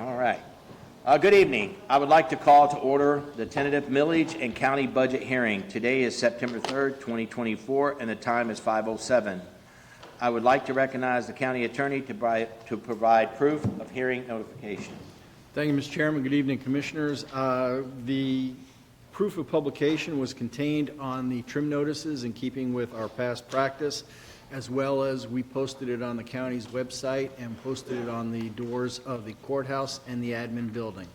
All right. Good evening. I would like to call to order the tentative millage and county budget hearing. Today is September 3rd, 2024, and the time is 5:07. I would like to recognize the county attorney to provide proof of hearing notification. Thank you, Mr. Chairman. Good evening, Commissioners. The proof of publication was contained on the trim notices in keeping with our past practice, as well as we posted it on the county's website and posted it on the doors of the courthouse and the admin building.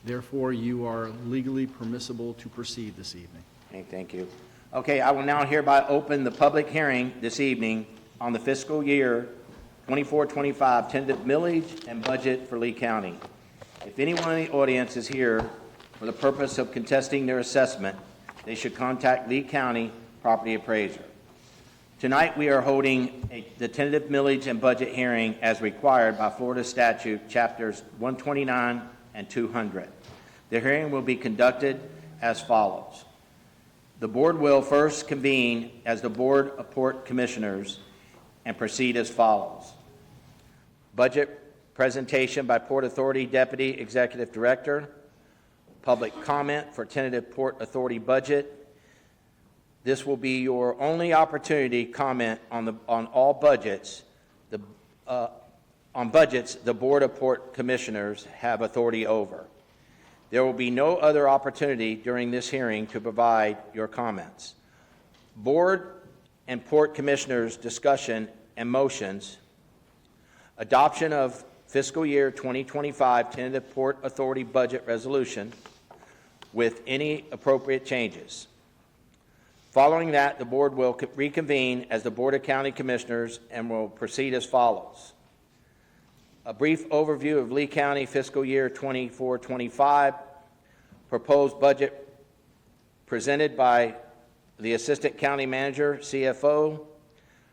Therefore, you are legally permissible to proceed this evening. Okay, thank you. Okay, I will now hereby open the public hearing this evening on the fiscal year 24-25 tentative millage and budget for Lee County. If anyone in the audience is here for the purpose of contesting their assessment, they should contact Lee County Property Appraiser. Tonight we are holding the tentative millage and budget hearing as required by Florida statute chapters 129 and 200. The hearing will be conducted as follows. The board will first convene as the Board of Port Commissioners and proceed as follows. Budget presentation by Port Authority Deputy Executive Director. Public comment for tentative Port Authority budget. This will be your only opportunity to comment on all budgets. On budgets the Board of Port Commissioners have authority over. There will be no other opportunity during this hearing to provide your comments. Board and Port Commissioners discussion and motions. Adoption of fiscal year 2025 tentative Port Authority budget resolution with any appropriate changes. Following that, the board will reconvene as the Board of County Commissioners and will proceed as follows. A brief overview of Lee County fiscal year 24-25, proposed budget presented by the Assistant County Manager, CFO,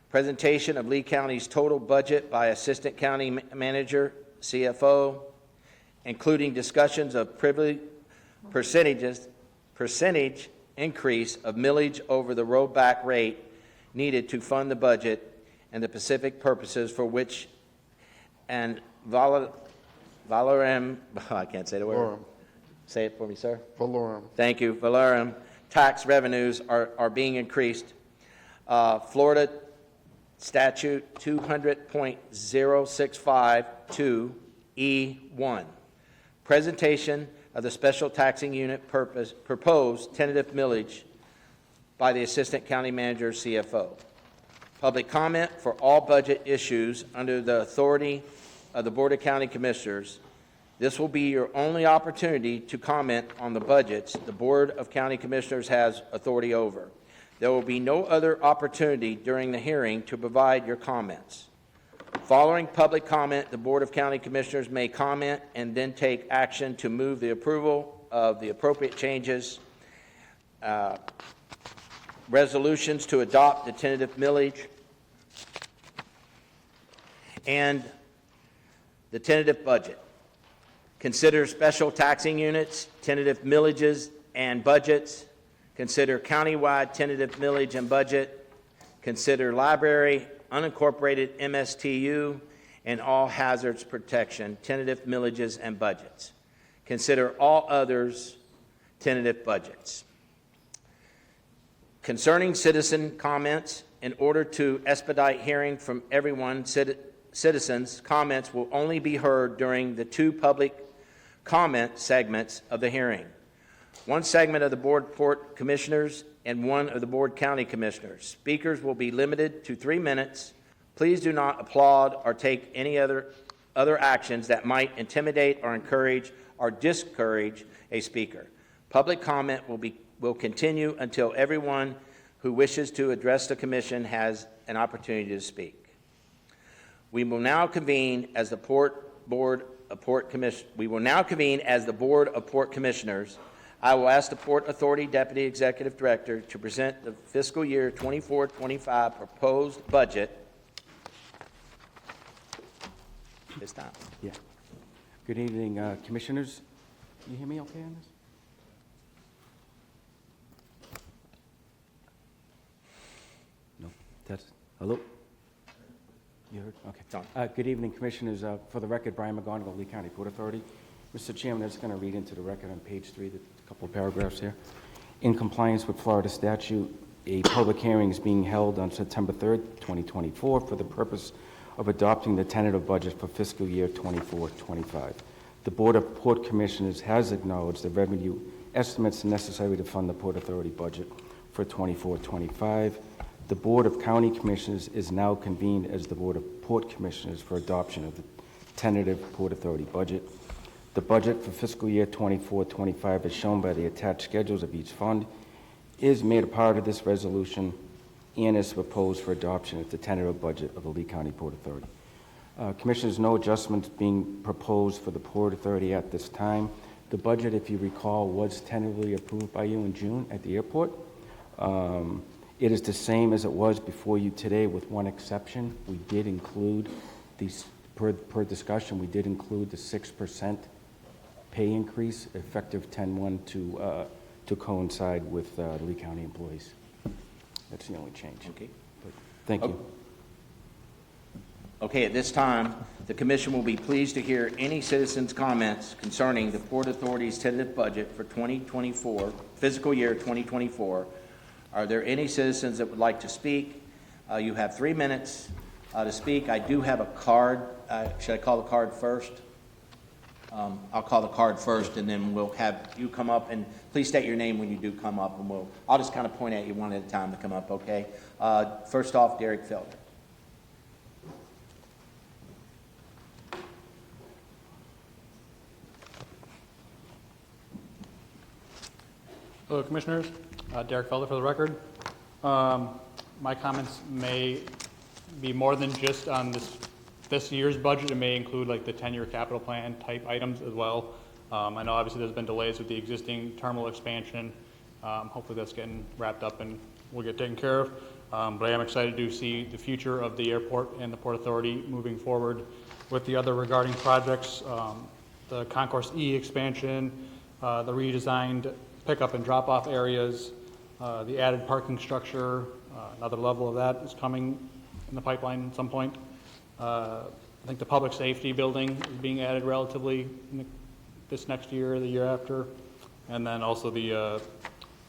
presentation of Lee County's total budget by Assistant County Manager, CFO, including discussions of percentage increase of millage over the rollback rate needed to fund the budget and the specific purposes for which and I can't say the word. Valorem. Say it for me, sir. Valorem. Thank you. Valorem tax revenues are being increased. Florida statute 200.065 E1. Presentation of the special taxing unit proposed tentative millage by the Assistant County Manager, CFO. Public comment for all budget issues under the authority of the Board of County Commissioners. This will be your only opportunity to comment on the budgets the Board of County Commissioners has authority over. There will be no other opportunity during the hearing to provide your comments. Following public comment, the Board of County Commissioners may comment and then take action to move the approval of the appropriate changes, resolutions to adopt the tentative millage, and the tentative budget. Consider special taxing units, tentative millages, and budgets. Consider countywide tentative millage and budget. Consider library, unincorporated MSTU, and all hazards protection, tentative millages and budgets. Consider all others tentative budgets. Concerning citizen comments, in order to expedite hearing from everyone, citizens' comments will only be heard during the two public comment segments of the hearing. One segment of the Board Port Commissioners and one of the Board County Commissioners. Speakers will be limited to 3 minutes. Please do not applaud or take any other actions that might intimidate or encourage or discourage a speaker. Public comment will continue until everyone who wishes to address the Commission has an opportunity to speak. We will now convene as the Board of Port Commissioners. I will ask the Port Authority Deputy Executive Director to present the fiscal year 24-25 proposed budget this time. Yeah. Good evening, Commissioners. Can you hear me okay on this? No. Hello? You heard? Okay. It's on. Good evening, Commissioners. For the record, Brian McGonigal, Lee County Port Authority. Mr. Chairman, I'm just going to read into the record on page 3, the couple of paragraphs here. In compliance with Florida statute, a public hearing is being held on September 3rd, 2024, for the purpose of adopting the tentative budget for fiscal year 24-25. The Board of Port Commissioners has acknowledged the revenue estimates necessary to fund the Port Authority budget for 24-25. The Board of County Commissioners is now convened as the Board of Port Commissioners for adoption of the tentative Port Authority budget. The budget for fiscal year 24-25, as shown by the attached schedules of each fund, is made a part of this resolution and is proposed for adoption as the tentative budget of the Lee County Port Authority. Commissioners, no adjustments being proposed for the Port Authority at this time. The budget, if you recall, was tentatively approved by you in June at the airport. It is the same as it was before you today, with one exception. We did include these, per discussion, we did include the 6% pay increase effective 10/1 to coincide with Lee County employees. That's the only change. Okay. But thank you. Okay, at this time, the commission will be pleased to hear any citizens' comments concerning the Port Authority's tentative budget for 2024, fiscal year 2024. Are there any citizens that would like to speak? You have 3 minutes to speak. I do have a card. Should I call the card first? I'll call the card first, and then we'll have you come up, and please state your name when you do come up, and I'll just kind of point at you one at a time to come up, okay? First off, Derek Felder. Hello, Commissioners. Derek Felder for the record. My comments may be more than just on this year's budget. It may include like the 10-year capital plan type items as well. I know obviously there's been delays with the existing terminal expansion. Hopefully that's getting wrapped up and will get taken care of. But I am excited to see the future of the airport and the Port Authority moving forward with the other regarding projects, the Concourse E expansion, the redesigned pickup and drop-off areas, the added parking structure. Another level of that is coming in the pipeline at some point. I think the public safety building is being added relatively this next year or the year after. And then also the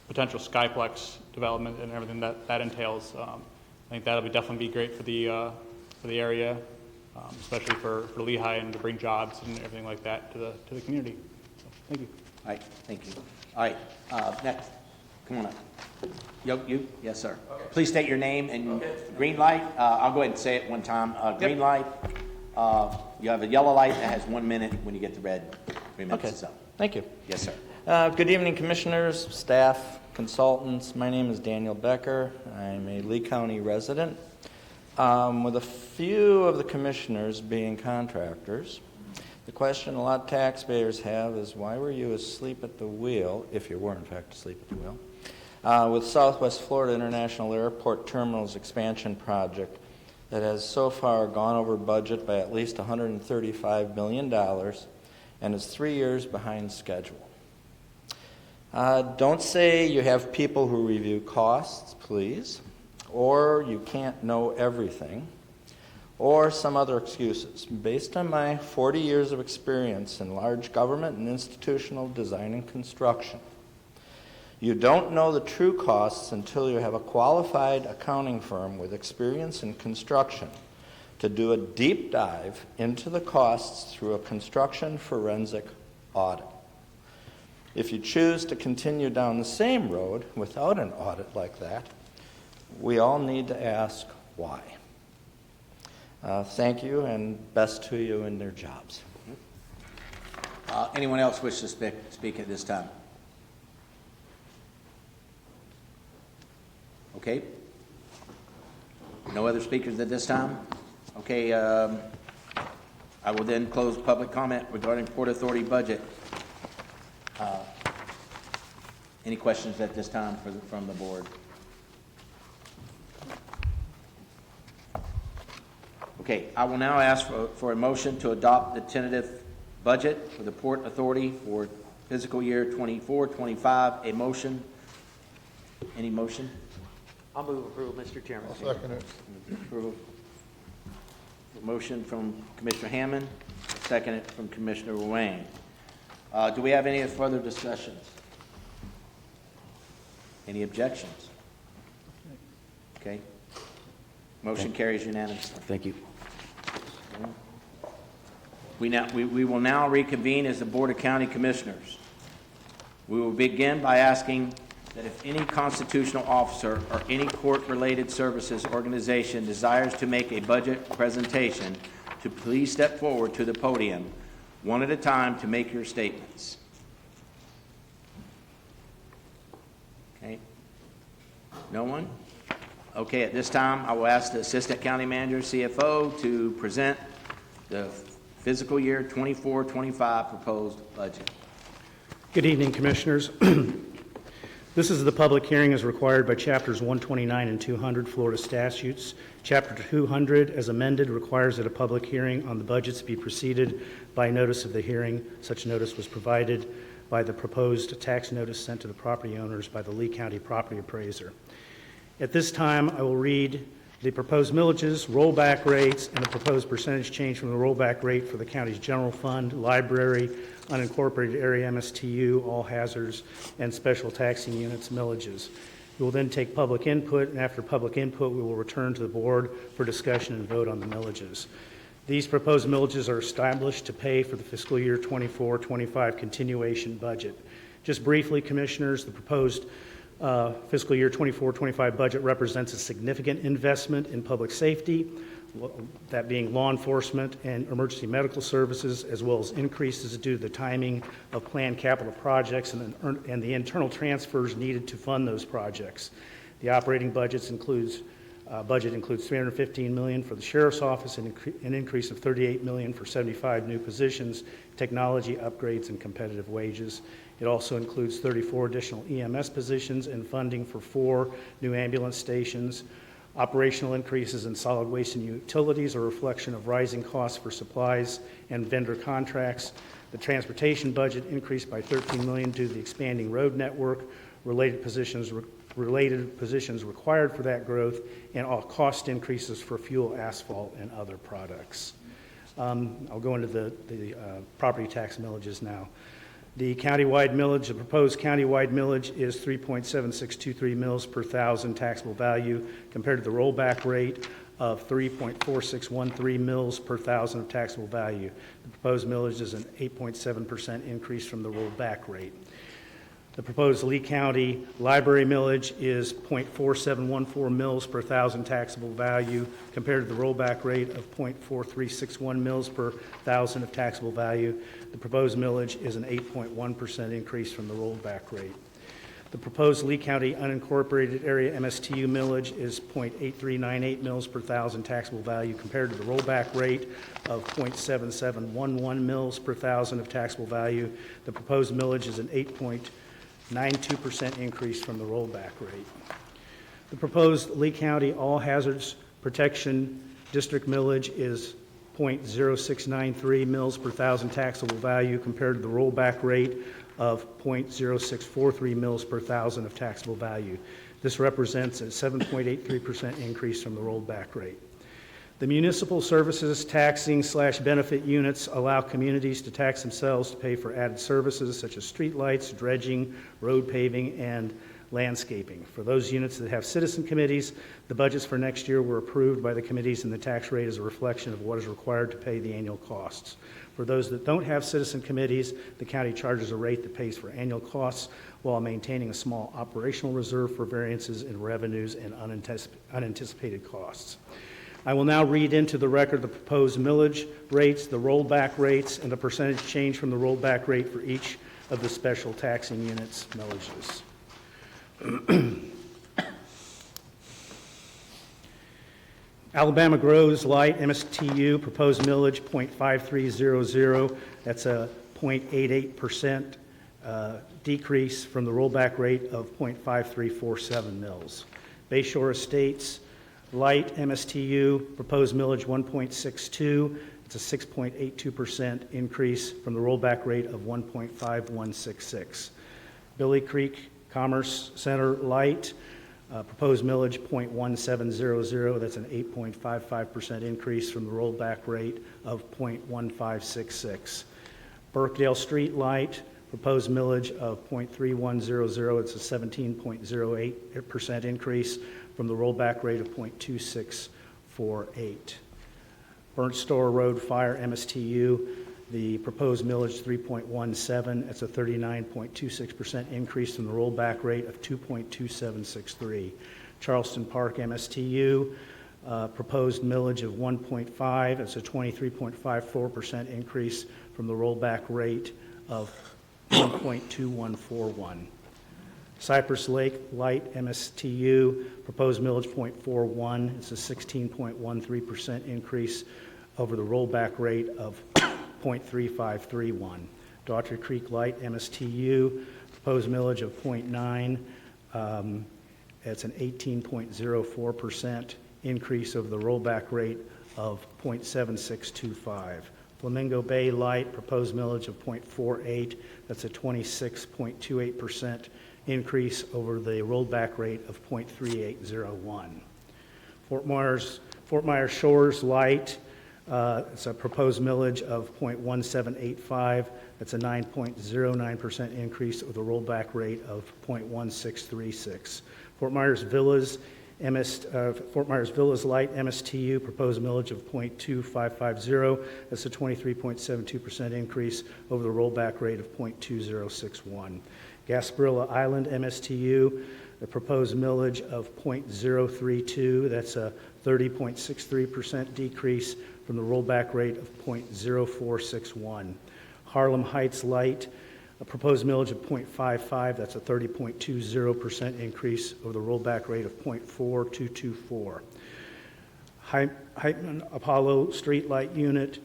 potential Skyplex development and everything that entails. I think that'll definitely be great for the area, especially for Lehigh, and to bring jobs and everything like that to the community. So, thank you. All right, thank you. All right, next, come on up. You? Yes, sir. Okay. Please state your name and green light. I'll go ahead and say it one time. Green light. You have a yellow light that has 1 minute. When you get to red, 3 minutes is up. Thank you. Yes, sir. Good evening, Commissioners, staff, consultants. My name is Daniel Becker. I'm a Lee County resident. With a few of the Commissioners being contractors, the question a lot of taxpayers have is, why were you asleep at the wheel, if you were in fact asleep at the wheel, with Southwest Florida International Airport Terminal's expansion project that has so far gone over budget by at least $135 million and is 3 years behind schedule? Don't say you have people who review costs, please, or you can't know everything, or some other excuses. Based on my 40 years of experience in large government and institutional design and construction, you don't know the true costs until you have a qualified accounting firm with experience in construction to do a deep dive into the costs through a construction forensic audit. If you choose to continue down the same road without an audit like that, we all need to ask why. Thank you, and best to you in their jobs. Anyone else wish to speak at this time? Okay. No other speakers at this time? Okay, I will then close public comment regarding Port Authority budget. Any questions at this time from the board? Okay, I will now ask for a motion to adopt the tentative budget for the Port Authority for fiscal year 24-25. A motion? Any motion? I'll move approval, Mr. Chairman. I'll second it. Approval. Motion from Commissioner Hammond, seconded from Commissioner Wayne. Do we have any further discussions? Any objections? Okay. Motion carries unanimously. Thank you. We will now reconvene as the Board of County Commissioners. We will begin by asking that if any constitutional officer or any court-related services organization desires to make a budget presentation, to please step forward to the podium, one at a time, to make your statements. Okay. No one? Okay, at this time, I will ask the Assistant County Manager, CFO, to present the fiscal year 24-25 proposed budget. Good evening, Commissioners. This is the public hearing as required by Chapters 129 and 200 Florida statutes. Chapter 200, as amended, requires that a public hearing on the budgets be preceded by notice of the hearing. Such notice was provided by the proposed tax notice sent to the property owners by the Lee County property appraiser. At this time, I will read the proposed millages, rollback rates, and the proposed percentage change from the rollback rate for the county's general fund, library, unincorporated area MSTU, all hazards, and special taxing units millages. We will then take public input, and after public input, we will return to the board for discussion and vote on the millages. These proposed millages are established to pay for the fiscal year 24-25 continuation budget. Just briefly, Commissioners, the proposed fiscal year 24-25 budget represents a significant investment in public safety, that being law enforcement and emergency medical services, as well as increases due to the timing of planned capital projects and the internal transfers needed to fund those projects. The operating budget includes $315 million for the Sheriff's Office and an increase of $38 million for 75 new positions, technology upgrades, and competitive wages. It also includes 34 additional EMS positions and funding for 4 new ambulance stations. Operational increases in solid waste and utilities are a reflection of rising costs for supplies and vendor contracts. The transportation budget increased by $13 million due to the expanding road network, related positions required for that growth, and all cost increases for fuel, asphalt, and other products. I'll go into the property tax millages now. The countywide millage, the proposed countywide millage is 3.7623 mils per thousand taxable value compared to the rollback rate of 3.4613 mils per thousand of taxable value. The proposed millage is an 8.7% increase from the rollback rate. The proposed Lee County library millage is 0.4714 mils per thousand taxable value compared to the rollback rate of 0.4361 mils per thousand of taxable value. The proposed millage is an 8.1% increase from the rollback rate. The proposed Lee County unincorporated area MSTU millage is 0.8398 mils per thousand taxable value compared to the rollback rate of 0.7711 mils per thousand of taxable value. The proposed millage is an 8.92% increase from the rollback rate. The proposed Lee County All Hazards Protection District millage is 0.0693 mils per thousand taxable value compared to the rollback rate of 0.0643 mils per thousand of taxable value. This represents a 7.83% increase from the rollback rate. The municipal services taxing/benefit units allow communities to tax themselves to pay for added services such as streetlights, dredging, road paving, and landscaping. For those units that have citizen committees, the budgets for next year were approved by the committees, and the tax rate is a reflection of what is required to pay the annual costs. For those that don't have citizen committees, the county charges a rate that pays for annual costs while maintaining a small operational reserve for variances in revenues and unanticipated costs. I will now read into the record the proposed millage rates, the rollback rates, and the percentage change from the rollback rate for each of the special taxing units millages. Alabama Grows Light MSTU proposed millage 0.5300. That's a 0.88% decrease from the rollback rate of 0.5347 mils. Bayshore Estates Light MSTU proposed millage 1.62. It's a 6.82% increase from the rollback rate of 1.5166. Billy Creek Commerce Center Light Proposed millage, .1700, that's an 8.55% increase from the rollback rate of .1566. Burkdale Street Light, proposed millage of .3100, it's a 17.08% increase from the rollback rate of .2648. Burnt Store Road Fire MSTU, the proposed millage 3.17, that's a 39.26% increase from the rollback rate of 2.2763. Charleston Park MSTU, proposed millage of 1.5, that's a 23.54% increase from the rollback rate of 1.2141. Cypress Lake Light MSTU, proposed millage .41, it's a 16.13% increase over the rollback rate of .3531. Daughtry Creek Light MSTU, proposed millage of .9, it's an 18.04% increase over the rollback rate of .7625. Flamingo Bay Light, proposed millage of .48, that's a 26.28% increase over the rollback rate of .3801. Fort Myers Shores Light, it's a proposed millage of .1785. That's a 9.09% increase with a rollback rate of .1636. Fort Myers Villas Light MSTU, proposed millage of .2550. That's a 23.72% increase over the rollback rate of .2061. Gasparilla Island MSTU, a proposed millage of .032. That's a 30.63% decrease from the rollback rate of .0461. Harlem Heights Light, a proposed millage of .55, that's a 30.20% increase over the rollback rate of .4224. Heitman Apollo Street Light Unit,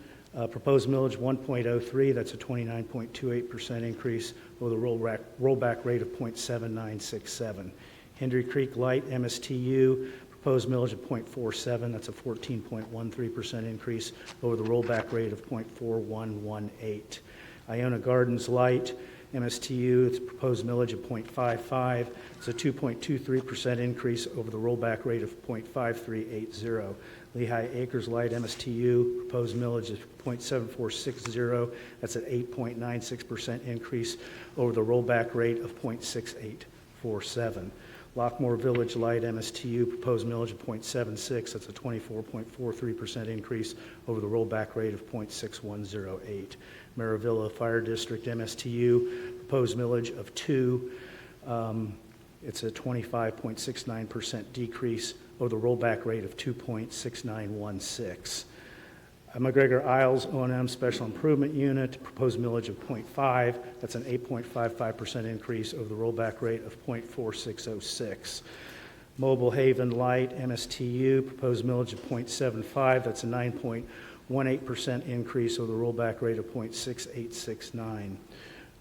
proposed millage 1.03, that's a 29.28% increase over the rollback rate of .7967. Hendry Creek Light MSTU, proposed millage of .47, that's a 14.13% increase over the rollback rate of .4118. Iona Gardens Light MSTU, it's a proposed millage of .55, it's a 2.23% increase over the rollback rate of .5380. Lehigh Acres Light MSTU, proposed millage of .7460, that's an 8.96% increase over the rollback rate of .6847. Lockmore Village Light MSTU, proposed millage of .76, that's a 24.43% increase over the rollback rate of .6108. Maravilla Fire District MSTU, proposed millage of 2, it's a 25.69% decrease over the rollback rate of 2.6916. McGregor Isles O&M Special Improvement Unit, proposed millage of .5, that's an 8.55% increase over the rollback rate of .4606. Mobile Haven Light MSTU, proposed millage of .75, that's a 9.18% increase over the rollback rate of .6869.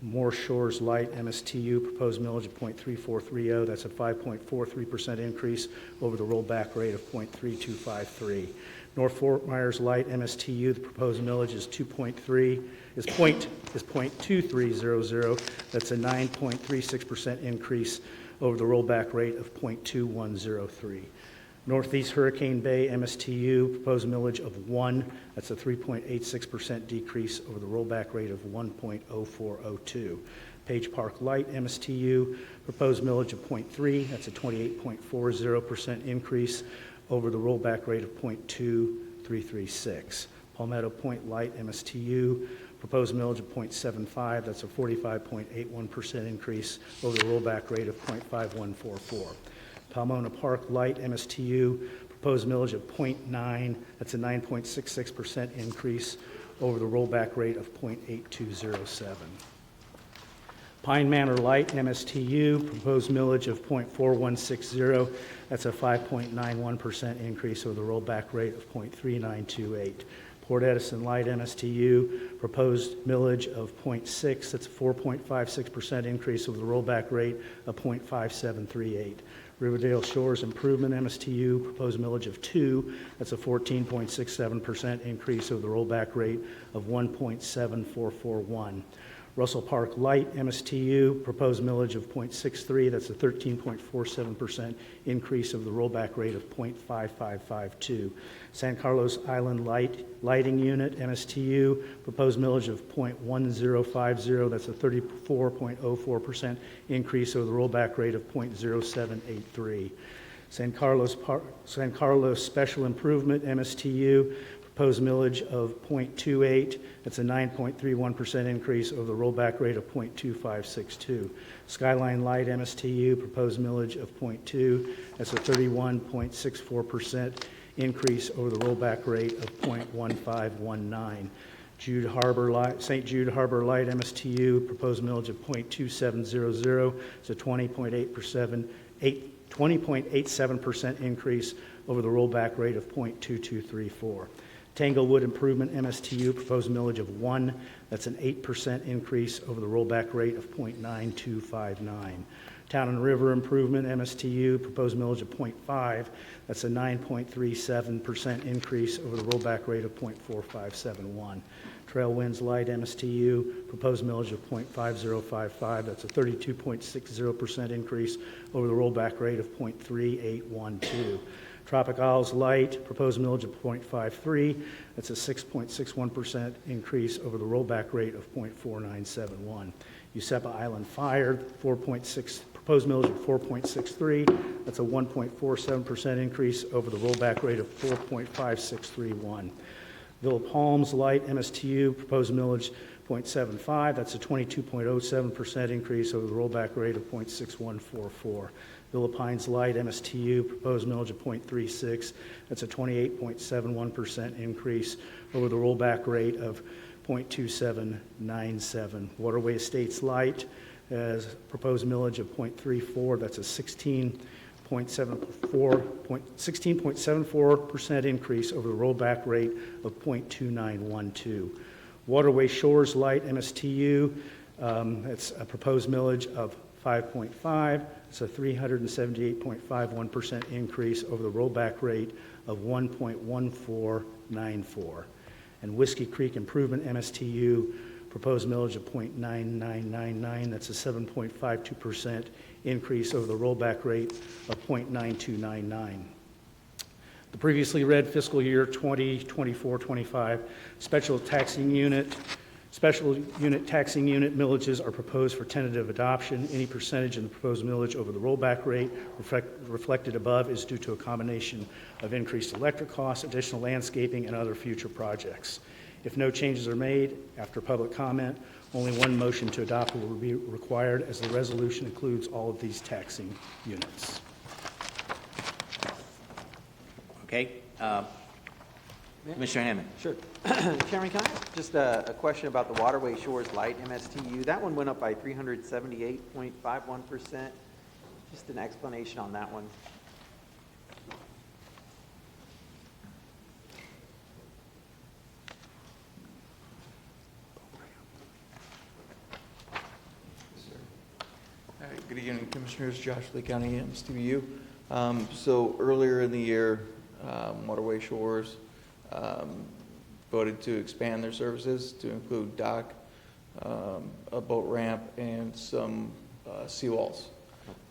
Moore Shores Light MSTU, proposed millage of .3430, that's a 5.43% increase over the rollback rate of .3253. North Fort Myers Light MSTU, the proposed millage is 0.2300, that's a 9.36% increase over the rollback rate of .2103. Northeast Hurricane Bay MSTU, proposed millage of 1, that's a 3.86% decrease over the rollback rate of 1.0402. Page Park Light MSTU, proposed millage of .3, that's a 28.40% increase over the rollback rate of .2336. Palmetto Point Light MSTU, proposed millage of .75, that's a 45.81% increase over the rollback rate of .5144. Palmona Park Light MSTU, proposed millage of .9, that's a 9.66% increase over the rollback rate of .8207. Pine Manor Light MSTU, proposed millage of .4160, that's a 5.91% increase over the rollback rate of .3928. Port Edison Light MSTU, proposed millage of .6, that's a 4.56% increase over the rollback rate of .5738. Riverdale Shores Improvement, MSTU, proposed millage of 2. That's a 14.67% increase over the rollback rate of 1.7441. Russell Park Light, MSTU, proposed millage of .63. That's a 13.47% increase over the rollback rate of .5552. San Carlos Island Lighting Unit, MSTU, proposed millage of .1050. That's a 34.04% increase over the rollback rate of .0783. San Carlos Special Improvement, MSTU, proposed millage of .28. That's a 9.31% increase over the rollback rate of .2562. Skyline Light, MSTU, proposed millage of .2. That's a 31.64% increase over the rollback rate of .1519. St. Jude Harbor Light, MSTU, proposed millage of .2700. It's a 20.87% increase over the rollback rate of .2234. Tanglewood Improvement, MSTU, proposed millage of 1. That's an 8% increase over the rollback rate of .9259. Town and River Improvement, MSTU, proposed millage of .5. That's a 9.37% increase over the rollback rate of .4571. Trail Winds Light, MSTU, proposed millage of .5055. That's a 32.60% increase over the rollback rate of .3812. Tropic Isles Light, proposed millage of .53. That's a 6.61% increase over the rollback rate of .4971. Usepa Island Fire, proposed millage of 4.63. That's a 1.47% increase over the rollback rate of 4.5631. Villa Palms Light, MSTU, proposed millage .75. That's a 22.07% increase over the rollback rate of .6144. Villa Pines Light, MSTU, proposed millage of .36. That's a 28.71% increase over the rollback rate of .2797. Waterway Estates Light has proposed millage of .34. That's a 16.74% increase over the rollback rate of .2912. Waterway Shores Light, MSTU, it's a proposed millage of 5.5. It's a 378.51% increase over the rollback rate of 1.1494. And Whiskey Creek Improvement, MSTU, proposed millage of .9999. That's a 7.52% increase over the rollback rate of .9299. The previously read fiscal year 2024-25 Special unit taxing unit millages are proposed for tentative adoption. Any percentage in the proposed millage over the rollback rate reflected above is due to a combination of increased electric costs, additional landscaping, and other future projects. If no changes are made after public comment, only one motion to adopt will be required, as the resolution includes all of these taxing units. Okay. Commissioner Hammond. Sure. Chairman, can I ask just a question about the Waterway Shores Light MSTU? That one went up by 378.51%. Just an explanation on that one. Good evening, Commissioners. Josh Lee County, MSTU. So earlier in the year, Waterway Shores voted to expand their services to include dock, a boat ramp, and some seawalls.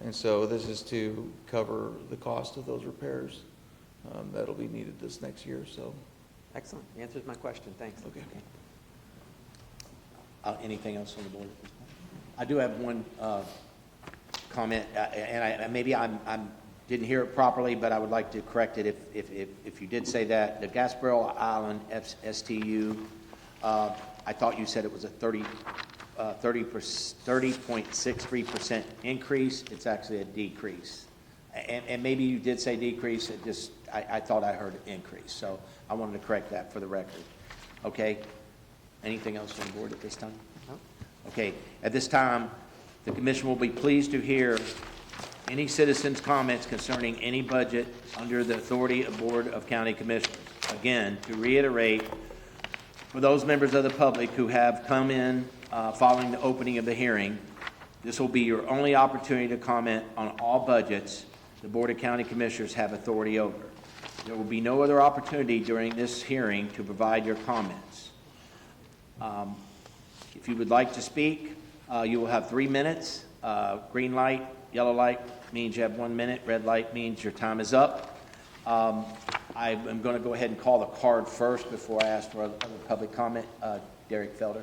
And so this is to cover the cost of those repairs that'll be needed this next year. So, Excellent. Answers my question. Thanks. Okay. Anything else on the board at this point? I do have one comment, and maybe I didn't hear it properly, but I would like to correct it if you did say that. The Gasparilla Island STU, I thought you said it was a 30.63% increase. It's actually a decrease. And maybe you did say decrease. I thought I heard increase. So I wanted to correct that for the record. Okay. Anything else on the board at this time? No. Okay. At this time, the commission will be pleased to hear any citizens' comments concerning any budget under the authority of Board of County Commissioners. Again, to reiterate, for those members of the public who have come in following the opening of the hearing, this will be your only opportunity to comment on all budgets. the Board of County Commissioners have authority over. There will be no other opportunity during this hearing to provide your comments. If you would like to speak, you will have 3 minutes. Green light, yellow light means you have 1 minute, red light means your time is up. I am going to go ahead and call the card first before I ask for other public comment. Derek Felder.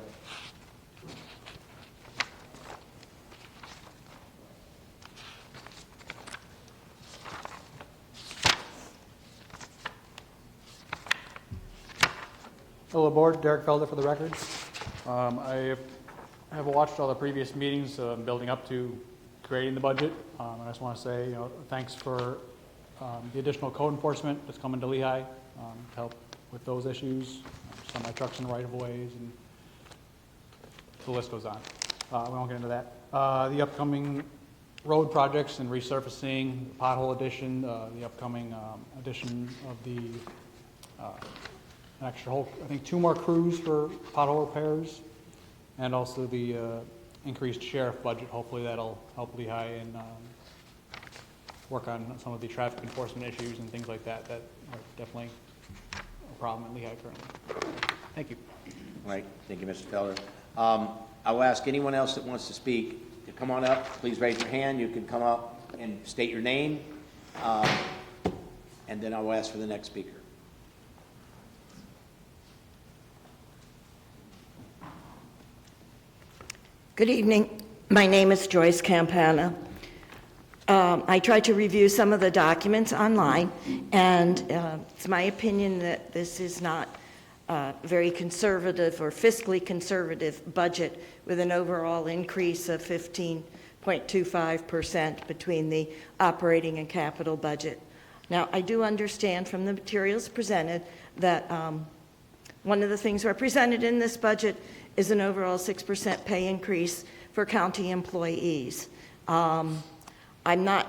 Hello, Board. Derek Felder for the record. I have watched all the previous meetings building up to creating the budget, and I just want to say, thanks for the additional code enforcement that's coming to Lehigh to help with those issues, semi-trucks and right-of-ways, and the list goes on. We won't get into that. The upcoming road projects and resurfacing, pothole addition, the upcoming addition of the an extra whole, I think 2 more crews for pothole repairs, and also the increased sheriff budget. Hopefully that'll help Lehigh and work on some of the traffic enforcement issues and things like that that are definitely a problem in Lehigh currently. Thank you. All right, thank you, Mr. Felder. I will ask anyone else that wants to speak to come on up. Please raise your hand. You can come up and state your name, and then I will ask for the next speaker. Good evening. My name is Joyce Campana. I tried to review some of the documents online, and it's my opinion that this is not a very conservative or fiscally conservative budget with an overall increase of 15.25% between the operating and capital budget. Now, I do understand from the materials presented that one of the things represented in this budget is an overall 6% pay increase for county employees. I'm not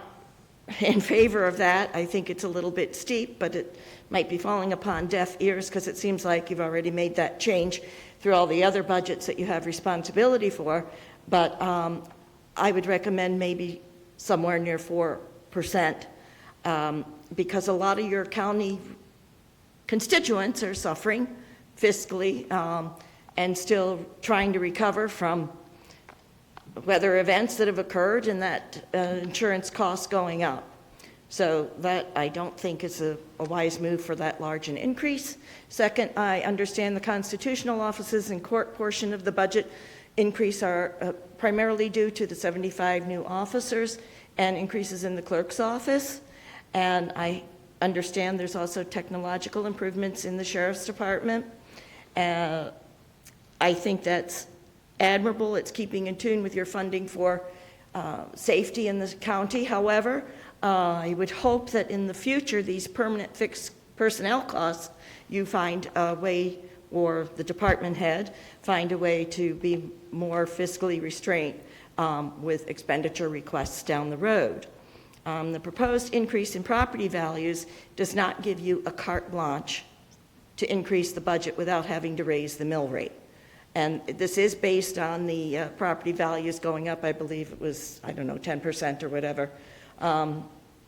in favor of that. I think it's a little bit steep, but it might be falling upon deaf ears because it seems like you've already made that change through all the other budgets that you have responsibility for. But I would recommend maybe somewhere near 4%, because a lot of your county constituents are suffering fiscally and still trying to recover from weather events that have occurred and that insurance costs going up. So that I don't think is a wise move for that large an increase. Second, I understand the constitutional offices and court portion of the budget increase are primarily due to the 75 new officers and increases in the clerk's office. And I understand there's also technological improvements in the sheriff's department. I think that's admirable. It's keeping in tune with your funding for safety in the county. However, I would hope that in the future, these permanent fixed personnel costs, you find a way, or the department head, find a way to be more fiscally restrained with expenditure requests down the road. The proposed increase in property values does not give you a carte blanche to increase the budget without having to raise the mill rate. And this is based on the property values going up. I believe it was, 10% or whatever.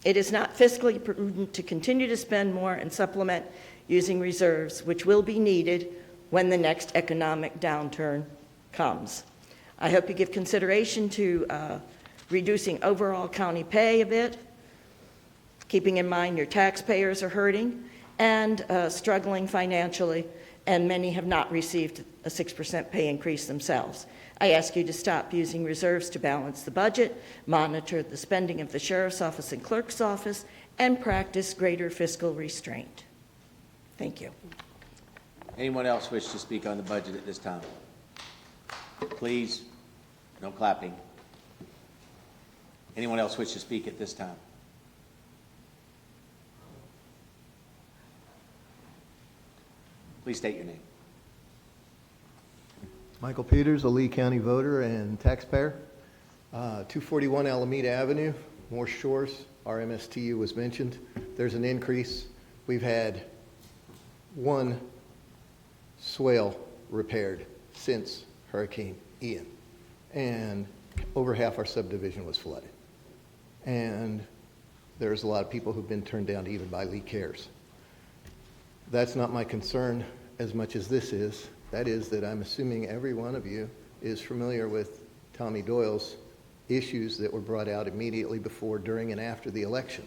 It is not fiscally prudent to continue to spend more and supplement using reserves, which will be needed when the next economic downturn comes. I hope you give consideration to reducing overall county pay a bit, keeping in mind your taxpayers are hurting and struggling financially, and many have not received a 6% pay increase themselves. I ask you to stop using reserves to balance the budget, monitor the spending of the sheriff's office and clerk's office, and practice greater fiscal restraint. Thank you. Anyone else wish to speak on the budget at this time? Please, no clapping. Anyone else wish to speak at this time? Please state your name. Michael Peters, a Lee County voter and taxpayer. 241 Alameda Avenue, Morse Shores, our MSTU was mentioned. There's an increase. We've had one swale repaired since Hurricane Ian, and over half our subdivision was flooded. And there's a lot of people who've been turned down even by Lee Cares. That's not my concern as much as this is. That is that I'm assuming every one of you is familiar with Tommy Doyle's issues that were brought out immediately before, during, and after the election.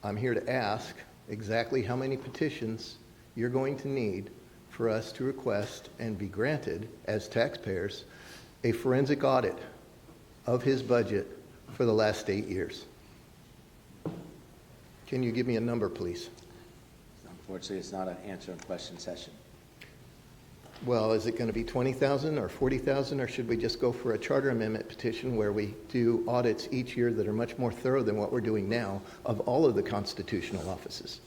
I'm here to ask exactly how many petitions you're going to need for us to request and be granted, as taxpayers, a forensic audit of his budget for the last 8 years. Can you give me a number, please? Unfortunately, it's not an answer and question session. Well, is it going to be 20,000 or 40,000, or should we just go for a charter amendment petition where we do audits each year that are much more thorough than what we're doing now of all of the constitutional offices?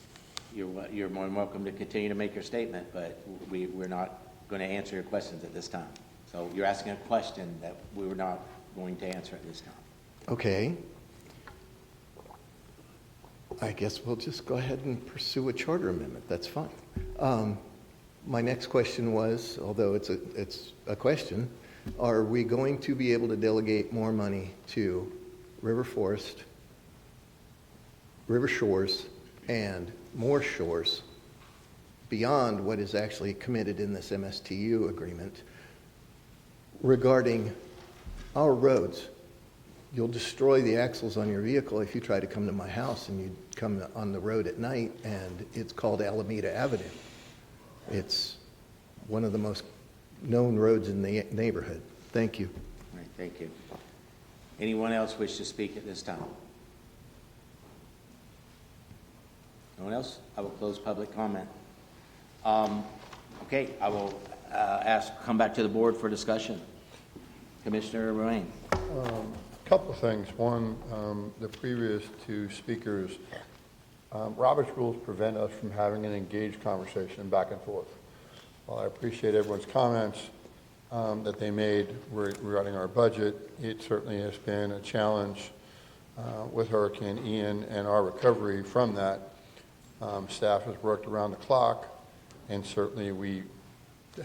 You're more than welcome to continue to make your statement, but we're not going to answer your questions at this time. So you're asking a question that we were not going to answer at this time. Okay. I guess we'll just go ahead and pursue a charter amendment. That's fine. My next question was, although it's a question, are we going to be able to delegate more money to River Forest, River Shores, and Moore Shores beyond what is actually committed in this MSTU agreement regarding our roads? You'll destroy the axles on your vehicle if you try to come to my house and you come on the road at night, and it's called Alameda Avenue. It's one of the most known roads in the neighborhood. Thank you. All right, thank you. Anyone else wish to speak at this time? No one else? I will close public comment. Okay, I will come back to the board for discussion. Commissioner Romaine. Couple of things. One, the previous two speakers, Robert's rules prevent us from having an engaged conversation back and forth. While I appreciate everyone's comments that they made regarding our budget, it certainly has been a challenge with Hurricane Ian and our recovery from that. Staff has worked around the clock, and certainly we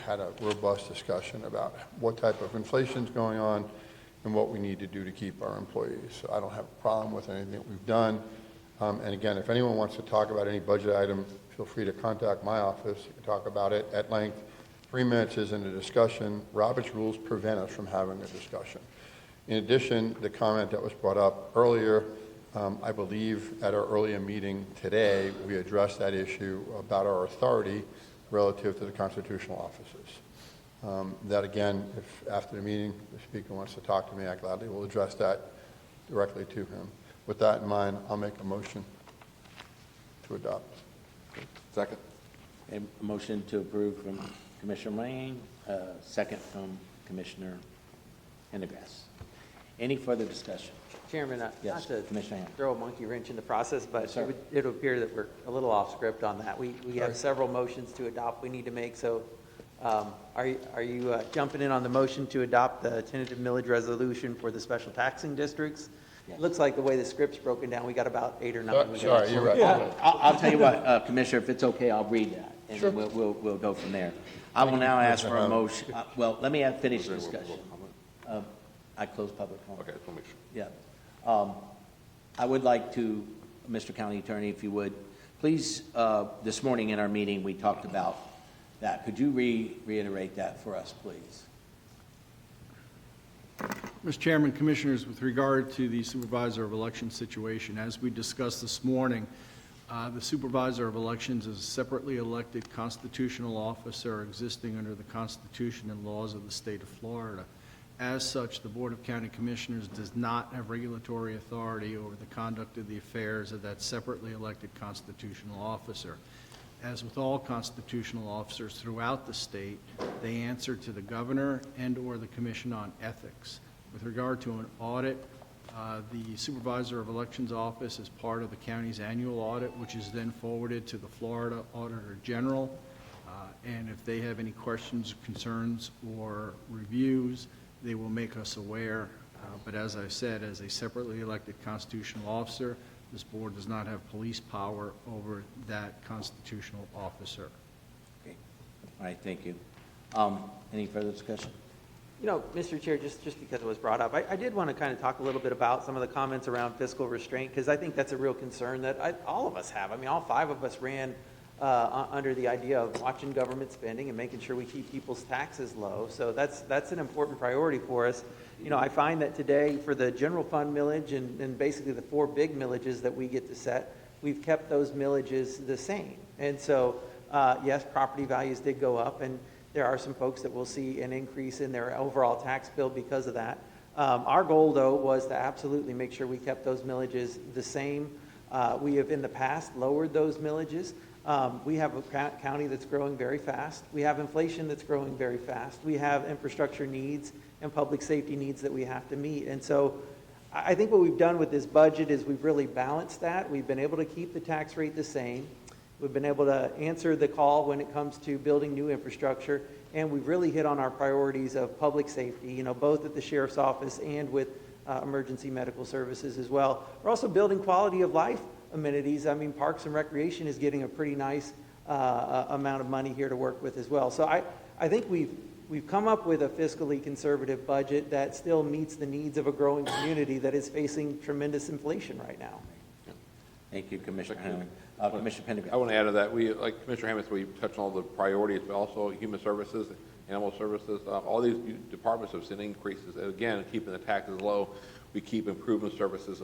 had a robust discussion about what type of inflation is going on and what we need to do to keep our employees. So I don't have a problem with anything that we've done. And again, if anyone wants to talk about any budget item, feel free to contact my office. You can talk about it at length. 3 minutes isn't a discussion. Robert's rules prevent us from having a discussion. In addition, the comment that was brought up earlier, I believe at our earlier meeting today, we addressed that issue about our authority relative to the constitutional offices. That again, if after the meeting the speaker wants to talk to me, I gladly will address that directly to him. With that in mind, I'll make a motion to adopt. Second. A motion to approve from Commissioner Rain, second from Commissioner Pendergrass. Any further discussion? Chairman, not Yes, to Commissioner Ham. throw a monkey wrench in the process, but Sir. it would appear that we're a little off script on that. We have several motions to adopt we need to make, so are you jumping in on the motion to adopt the tentative millage resolution for the special taxing districts? Yes. Looks like the way the script's broken down, we got about 8 or 9. we gotta- Sorry, you're right. I'll tell you what, Commissioner, if it's okay, I'll read that, and then we'll go from there. I will now ask for a motion, well, let me finish the discussion. I close public comment. Okay, let me make sure. Yeah. I would like to, Mr. County Attorney, if you would, please, this morning in our meeting, we talked about that. Could you reiterate that for us, please? Mr. Chairman, Commissioners, with regard to the Supervisor of Elections situation, as we discussed this morning, the Supervisor of Elections is a separately elected constitutional officer existing under the Constitution and laws of the state of Florida. As such, the Board of County Commissioners does not have regulatory authority over the conduct of the affairs of that separately elected constitutional officer. As with all constitutional officers throughout the state, they answer to the governor and/or the Commission on Ethics. With regard to an audit, the Supervisor of Elections Office is part of the county's annual audit, which is then forwarded to the Florida Auditor General. And if they have any questions, concerns, or reviews, they will make us aware. But as I said, as a separately elected constitutional officer, this board does not have police power over that constitutional officer. Okay. All right, thank you. Any further discussion? You know, Mr. Chair, just because it was brought up, I did want to kind of talk a little bit about some of the comments around fiscal restraint, because I think that's a real concern that all of us have. I mean, all 5 of us ran under the idea of watching government spending and making sure we keep people's taxes low. So that's an important priority for us. You know, I find that today for the general fund millage and basically the 4 big millages that we get to set, we've kept those millages the same. And so, yes, property values did go up, and there are some folks that will see an increase in their overall tax bill because of that. Our goal, though, was to absolutely make sure we kept those millages the same. We have in the past lowered those millages. We have a county that's growing very fast. We have inflation that's growing very fast. We have infrastructure needs and public safety needs that we have to meet. And so I think what we've done with this budget is we've really balanced that. We've been able to keep the tax rate the same. We've been able to answer the call when it comes to building new infrastructure, and we've really hit on our priorities of public safety, you know, both at the sheriff's office and with emergency medical services as well. We're also building quality of life amenities. I mean, Parks and Recreation is getting a pretty nice amount of money here to work with as well. So I think we've come up with a fiscally conservative budget that still meets the needs of a growing community that is facing tremendous inflation right now. Thank you, Commissioner Hammond. Commissioner Pendergrass. I want to add to that. We, like Commissioner Hammond, we touched on all the priorities, but also human services, animal services. All these departments have seen increases. And again, keeping the taxes low, we keep improving services.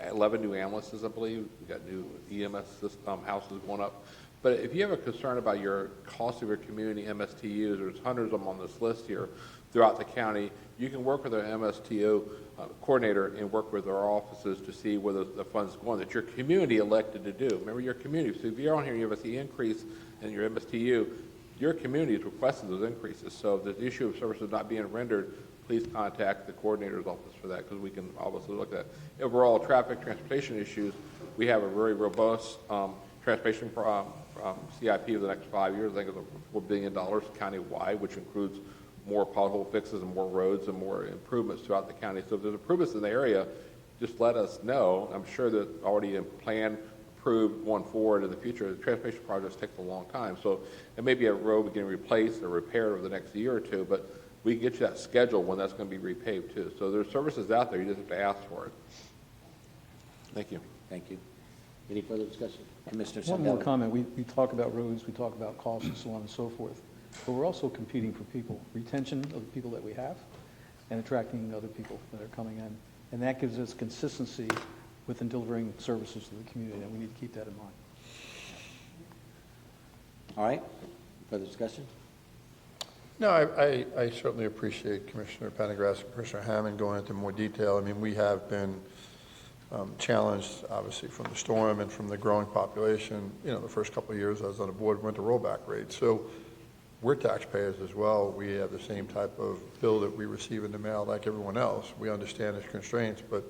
11 new ambulances, I believe. We've got new EMS system, houses going up. But if you have a concern about your cost of your community MSTUs, there's hundreds of them on this list here throughout the county. You can work with our MSTO coordinator and work with our offices to see where the funds are going that your community elected to do. Remember your community. So if you're on here, you have the increase in your MSTU, your community has requested those increases. So if there's the issue of services not being rendered, please contact the coordinator's office for that, because we can obviously look at overall traffic transportation issues. We have a very robust transportation CIP of the next 5 years. I think it's $4 billion county-wide, which includes more pothole fixes and more roads and more improvements throughout the county. So if there's improvements in the area, just let us know. I'm sure that already in plan, approved, going forward in the future, the transportation projects take a long time. So it may be a road getting replaced or repaired over the next year or two, but we can get you that schedule when that's going to be repaved too. So there's services out there. You just have to ask for it. Thank you. Thank you. Any further discussion? Commissioner One more Sandelli. comment. We talk about roads, we talk about costs and so on and so forth, but we're also competing for people, retention of the people that we have and attracting other people that are coming in. And that gives us consistency within delivering services to the community, and we need to keep that in mind. All right. Further discussion? No, I certainly appreciate Commissioner Pendergrass and Commissioner Hammond going into more detail. I mean, we have been challenged, obviously, from the storm and from the growing population. You know, the first couple of years I was on the board, went to rollback rates. So we're taxpayers as well. We have the same type of bill that we receive in the mail like everyone else. We understand its constraints, but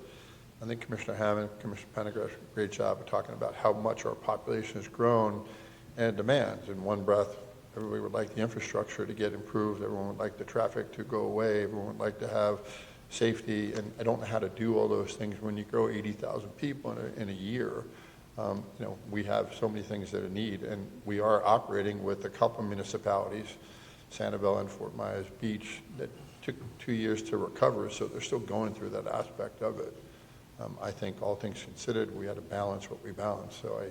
I think Commissioner Hammond, Commissioner Pendergrass did a great job of talking about how much our population has grown and demands. In one breath, everybody would like the infrastructure to get improved. Everyone would like the traffic to go away. Everyone would like to have safety. And I don't know how to do all those things when you grow 80,000 people in a year. You know, we have so many things that are need, and we are operating with a couple municipalities, Sanibel and Fort Myers Beach, that took 2 years to recover, so they're still going through that aspect of it. I think all things considered, we had to balance what we balanced. So I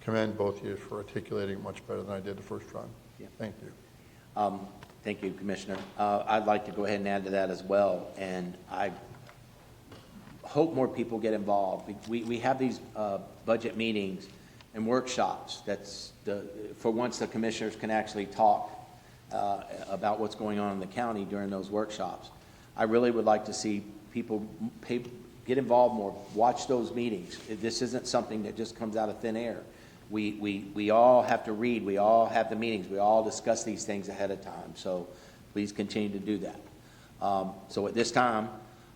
commend both of you for articulating much better than I did the first run. Yeah. Thank you. Thank you, Commissioner. I'd like to go ahead and add to that as well, and I hope more people get involved. We have these budget meetings and workshops. That's for once the commissioners can actually talk about what's going on in the county during those workshops. I really would like to see people get involved more, watch those meetings. This isn't something that just comes out of thin air. We all have to read, we all have the meetings, we all discuss these things ahead of time, so please continue to do that. So at this time,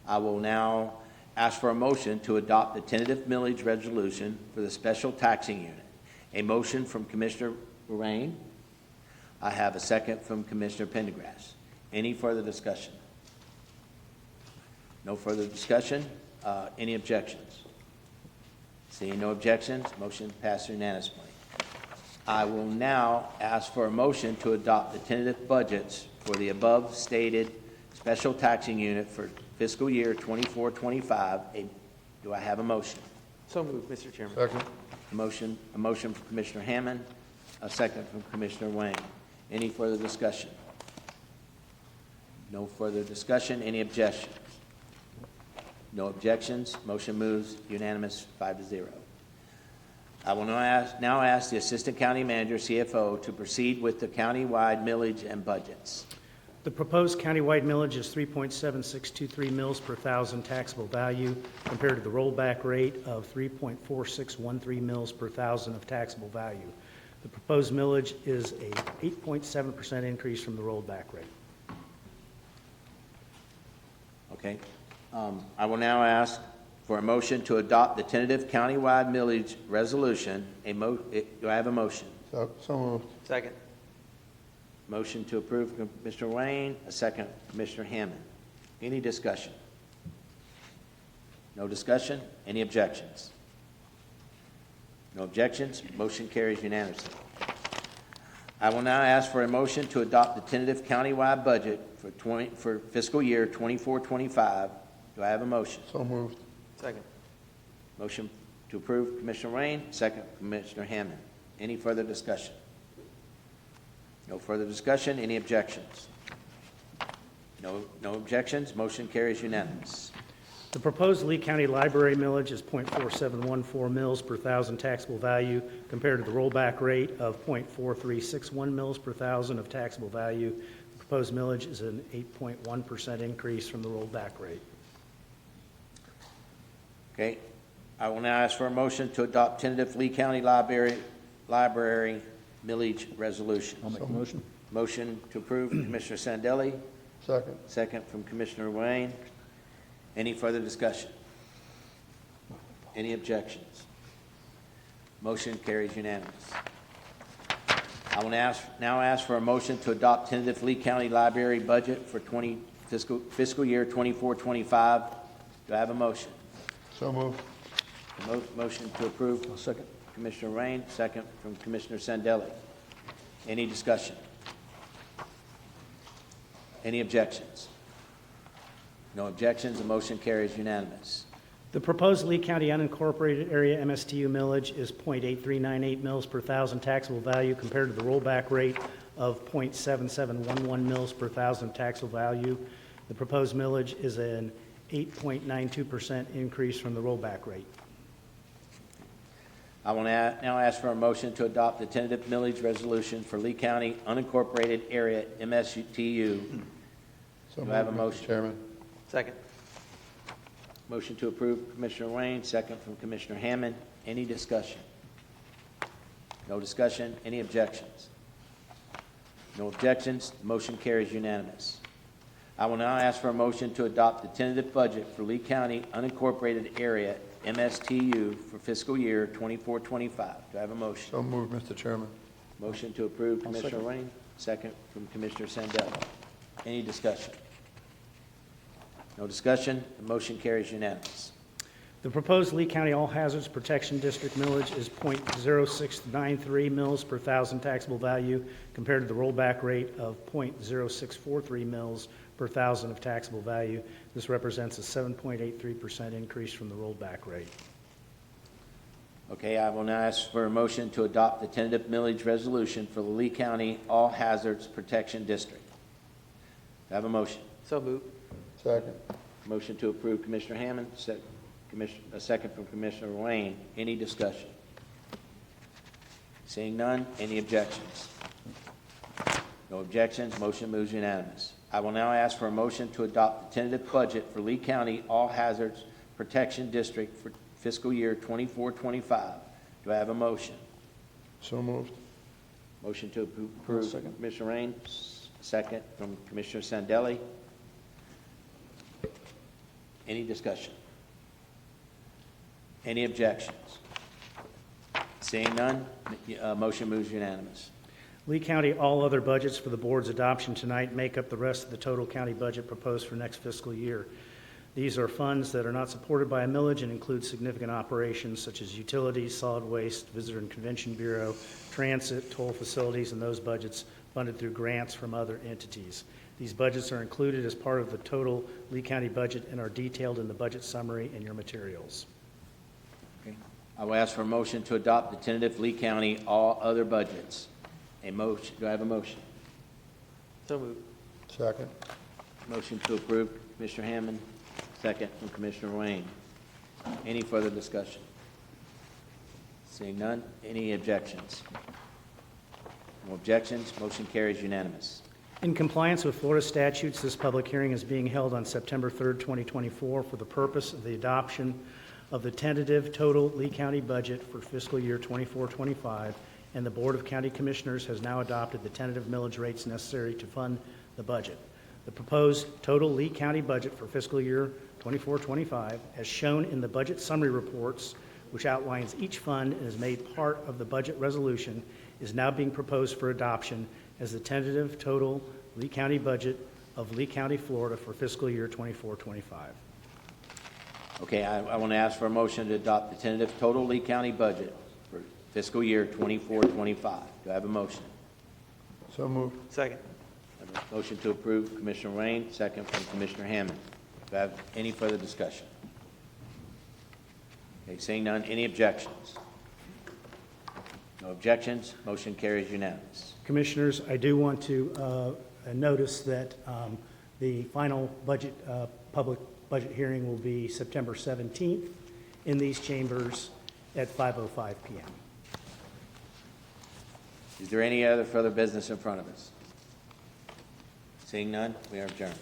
I will now ask for a motion to adopt the tentative millage resolution for the special taxing unit. A motion from Commissioner Rain. I have a second from Commissioner Pendergrass. Any further discussion? No further discussion? Any objections? Seeing no objections, motion passed unanimously. I will now ask for a motion to adopt the tentative budgets for the above stated special taxing unit for fiscal year 24-25. Do I have a motion? So moved, Mr. Chairman. Second. A motion from Commissioner Hammond, a second from Commissioner Wayne. Any further discussion? No further discussion. Any objections? No objections. Motion moves unanimous 5-0. I will now ask the Assistant County Manager, CFO, to proceed with the countywide millage and budgets. The proposed countywide millage is 3.7623 mils per thousand taxable value compared to the rollback rate of 3.4613 mils per thousand of taxable value. The proposed millage is a 8.7% increase from the rollback rate. Okay. I will now ask for a motion to adopt the tentative countywide millage resolution. Do I have a motion? So moved. Second. Motion to approve, Commissioner Wayne, a second, Commissioner Hammond. Any discussion? No discussion? Any objections? No objections? Motion carries unanimously. I will now ask for a motion to adopt the tentative countywide budget for fiscal year 24-25. Do I have a motion? So moved. Second. Motion to approve, Commissioner Wayne, second, Commissioner Hammond. Any further discussion? No further discussion. Any objections? No objections. Motion carries unanimous. The proposed Lee County Library millage is .4714 mils per thousand taxable value compared to the rollback rate of .4361 mils per thousand of taxable value. The proposed millage is an 8.1% increase from the rollback rate. Okay. I will now ask for a motion to adopt tentative Lee County Library millage resolution. I'll make the motion. Motion to approve, Commissioner Sandelli, Second. second from Commissioner Wayne. Any further discussion? Any objections? Motion carries unanimous. I will now ask for a motion to adopt tentative Lee County Library budget for fiscal year 24-25. Do I have a motion? So moved. Motion to approve. Second. Commissioner Rain, second from Commissioner Sandelli. Any discussion? Any objections? No objections. The motion carries unanimous. The proposed Lee County unincorporated area MSTU millage is .8398 mils per thousand taxable value compared to the rollback rate of .7711 mils per thousand taxable value. The proposed millage is an 8.92% increase from the rollback rate. I will now ask for a motion to adopt the tentative millage resolution for Lee County unincorporated area MSTU. So Do I have a moved, Mr. motion? Chairman. Second. Motion to approve, Commissioner Wayne, second from Commissioner Hammond. Any discussion? No discussion. Any objections? No objections. The motion carries unanimous. I will now ask for a motion to adopt the tentative budget for Lee County unincorporated area MSTU for fiscal year 24-25. Do I have a motion? So moved, Mr. Chairman. Motion to approve, Commissioner Wayne, second from Commissioner Sandelli. Any discussion? No discussion. The motion carries unanimous. The proposed Lee County All Hazards Protection District millage is .0693 mils per thousand taxable value compared to the rollback rate of .0643 mils per thousand of taxable value. This represents a 7.83% increase from the rollback rate. Okay, I will now ask for a motion to adopt the tentative millage resolution for the Lee County All Hazards Protection District. Do I have a motion? So moved. Second. Motion to approve, Commissioner Hammond, a second from Commissioner Wayne. Any discussion? Seeing none, any objections? No objections, motion moves unanimous. I will now ask for a motion to adopt the tentative budget for Lee County All Hazards Protection District for fiscal year 24-25. Do I have a motion? So moved. Motion to approve, Second. Commissioner Rain, second from Commissioner Sandelli. Any discussion? Any objections? Seeing none, motion moves unanimous. Lee County, all other budgets for the board's adoption tonight make up the rest of the total county budget proposed for next fiscal year. These are funds that are not supported by a millage and include significant operations such as utilities, solid waste, Visitor and Convention Bureau, transit, toll facilities, and those budgets funded through grants from other entities. These budgets are included as part of the total Lee County budget and are detailed in the budget summary in your materials. Okay. I will ask for a motion to adopt the tentative Lee County all other budgets. A motion, do I have a motion? So moved. Second. Motion to approve, Commissioner Hammond, second from Commissioner Wayne. Any further discussion? Seeing none, any objections? No objections, motion carries unanimous. In compliance with Florida statutes, this public hearing is being held on September 3rd, 2024, for the purpose of the adoption of the tentative total Lee County budget for fiscal year 24-25, and the Board of County Commissioners has now adopted the tentative millage rates necessary to fund the budget. The proposed total Lee County budget for fiscal year 24-25, as shown in the budget summary reports, which outlines each fund and is made part of the budget resolution, is now being proposed for adoption as the tentative total Lee County budget of Lee County, Florida for fiscal year 24-25. Okay, I want to ask for a motion to adopt the tentative total Lee County budget for fiscal year 24-25. Do I have a motion? So moved. Second. I have a motion to approve, Commissioner Wayne, second from Commissioner Hammond. Do I have any further discussion? Okay, seeing none, any objections? No objections, motion carries unanimous. Commissioners, I do want to notice that the final budget, public budget hearing will be September 17th in these chambers at 5:05 p.m. Is there any other further business in front of us? Seeing none, we are adjourned.